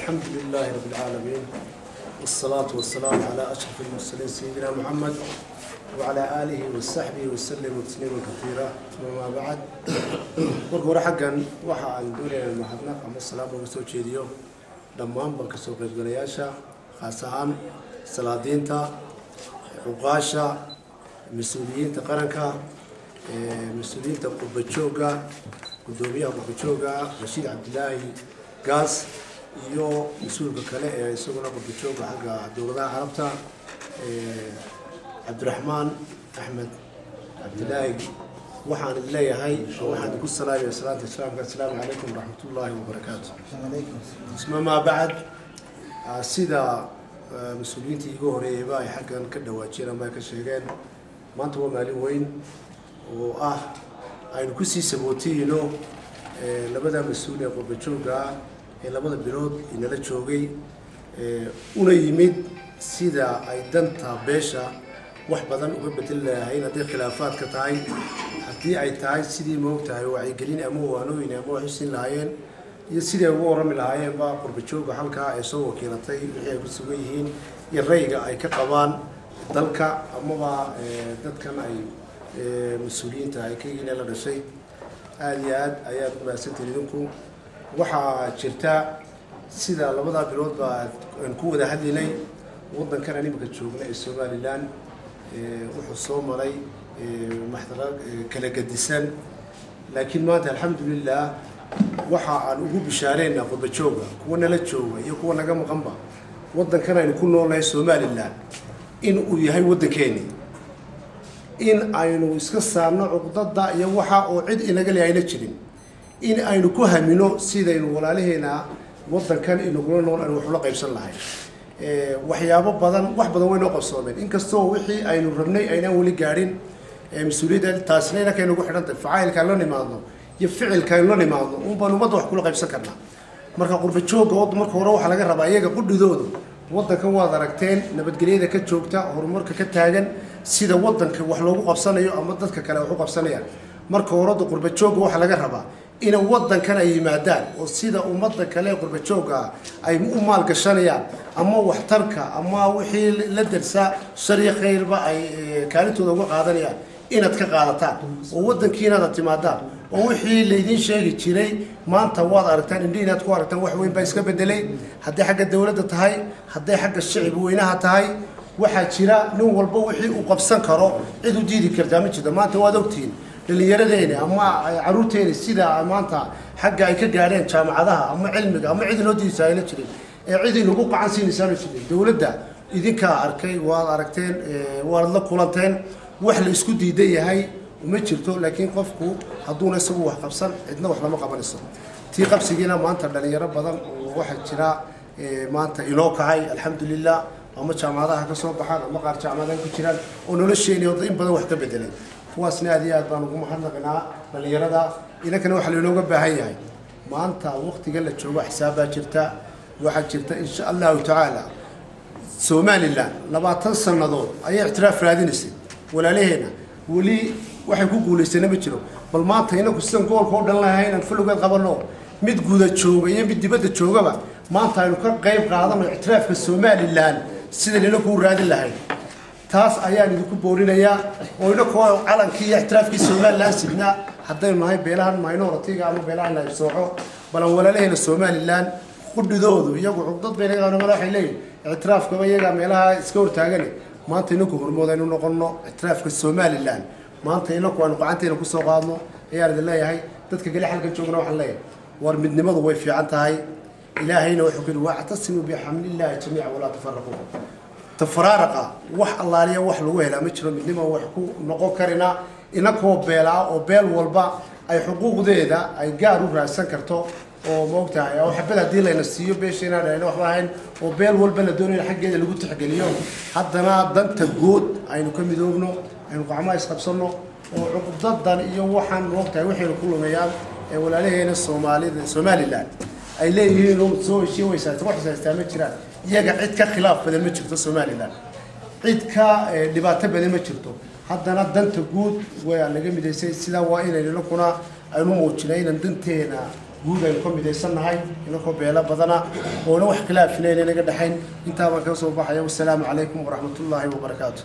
الحمد لله رب العالمين والصلاة والسلام على أشرف المرسلين سيدنا محمد وعلى آله وصحبه وسلم تسليما كثيرا وما بعد ورقور حقا وحا عن دولة المحضنة أما السلام ومسوى جيديو دمان بنك سوق القرياشة خاصة سلادين تا عقاشة مسؤولين تقرنكا مسؤولين تقبتشوغا قدوميها قبتشوغا رشيد عبد الله قاس iyo مسؤولka kale ee isaguna qodobjooga xagga dawladda Carabta Abdurrahman Ahmed Abdullahi waxaan leeyahay waxaan ku salaamay salaanta islaamka assalaamu alaykum warahmatullahi wabarakatuh isma ma baad sida mas'uuliyiintii igu horeeyay ay xaggan ka dhawaajeen ama ka sheegeen maanta waa maalin weyn oo ah aynu ku sii sabootiyno labada mas'uul ee qodobjooga labada bilood inala joogay una yimid sida ay danta beesha wax badan uga bedel lahayn hadii khilaafaad ka tahay hadii ay tahay sidii moogtahay wacyi gelin ama waanooyin ama xusin lahaayeen iyo sidii ugu warami lahaayeen ba qurbajooga halka ay soo wakiilatay wixii ay ku sugan yihiin iyo rayga ay ka qabaan dalka ama dadkan ay mas'uuliyiinta ay ka yihiin la dhashay aad iyo aad ayaad u maasantiin idinku waxaa jirta sida labada bilood baa aan ku wada hadlinay wadankan animka joogna ee Soomaaliland wuxuu soo maray maxdar kala gadisan laakiin maanta alxamdulillah waxa aan ugu bishaareynaa qodobjooga kuwa nala jooga iyo kuwa naga maqanba wadankan aynu ku noolnahay Soomaaliland in uu yahay wadankeeni in aynu iska saarno cuqdada iyo waxa oo cid inaga leeyayna jirin in aynu ku hamino sidaynu walaalaheena wadankan inagula nool aan wax la qaybsan lahayn waxyaabo badan wax badan way noo qabsoomeen inkastoo wixii aynu rabnay ayna wali gaarin mas'uuliyadda taasina ka inagu xidhantay facailka la nimaadno iyo ficilka la nimaadno oo baan umada wax kula qaybsan karnaa marka qurbajooga oo marka hore waxa laga rabaa iyaga qudhidooda wadankan waad aragteen nabadgelyada ka joogta horumarka ka taagan sida wadanka wax loogu qabsanayo ama dadka kale wax u qabsanayaan marka hore qurbajooga waxa laga rabaa in wadankan ay yimaadaan oo sida ummadda kale qurbajooga ay u maal gashanayaan ama waxtarka ama wixii la darsa shariic khayrba ay kaalintooda uga qaadanayaan inaad ka qaadataan oo wadankiina aad timaadaan oo wixii leedin sheegi jiray maanta waad aragtaan inaad ku aragtaan wax weyn baa iska bedelay haddii xagga dawladda tahay haddii xagga shacab weynaha tahay waxa jira nin walba wixii uu qabsan karo cid u diidi kartaa ma jirto maanta waad ogtiin dhalinyaradeena ama caruurteena sida maanta xagga ay ka gaareen jaamacadaha ama cilmiga ama cid loo diisaayna jirin cid inagu qacan siinaysan jirin dawladda idinka arkay waad aragteen waad la kulanteen wax la isku diiday yahay uma jirto laakiin qofku haduuna isagu wax qabsan cidna wax lama qabanayso tii qabsigiina maanta dhalinyaro badan oo waxa jira maanta inoo kacay alxamdulillah ama jaamacadaha ka soo baxaan ama qaar jaamacadaha ku jiraan oo nolosheena in badan wax ka bedelay kuwaasna aad iyo aad baan ugu mahadnaqnaa dhalinyarada inakana waxa looga baahan yahay maanta waqtiga la joogo xisaabaa jirta waxa jirta insha Allah ta'ala Soomaaliland 20 sanadood ayay ixtiraaf raadinaysay walaalaheena wali waxay ku guuleysteen ma jiro bal maanta inagu sidan goolka oo dhan lahayn aan fuluga qabano mid guuda jooga iyo mid dibadda joogaba maanta aynu ka qayb qaadano ixtiraafka Soomaaliland sida loo ku raadin lahayn taas ayaan idinku boorinayaa oo inakoo calankii iyo ixtiraafkii Soomaaliland sidna haddaynu nahay beelahan minority-ga ama beelahan la sooco balan walaalaheena Soomaaliland qudhidoodu iyagu cugdad bay naga waxay leeyihiin ixtiraafka iyaga meelaha iska hortaagan maanta inagu hormoodaynu noqono ixtiraafka Soomaaliland maanta inagu aan qacanteena ku soo qaadno ayaan idin leeyahay dadka kale halka joogna waxaan leeyahay war midnimadu way fiican tahay ilaahayna wuxuu ku wactasimu bihamdillahi jamii'a wala tafarraqu تفرارقة وح الله ليه وح لوه لا مشرو من نما وحكو نقو كرنا إنكو بيلا أو بيل والبا أي حقوق ذا أي جارو رأسن كرتو أو موقتها أو حبلا دي لين السيو بيشنا لين وحين وبيل والبلا دوني الحق اللي قلت حق اليوم حتى أنا ضنت الجود أي نكمل دوبنو أي نقعما يسقبصنو وعقد ضد يوم وحن وقتها وحين كله ميال ولا ليه هنا الصومالي لا أي ليه هنا تسوي شيء ويساتروح يستعمل كذا iyaga cid ka khilaaf badan ma jirto Soomaaliland cid ka dhibaato badan ma jirto haddana danta guud way laga mideysay sida waa inay kuna aynu muujinayna danteena guud aynu ka midaysannahay inakoo beelo badana oona wax kala afinayna inaga dhexayn intaa baan ka soo baxaya. Wassalaamu calaykum waraxmatullaahi wabarakaatu.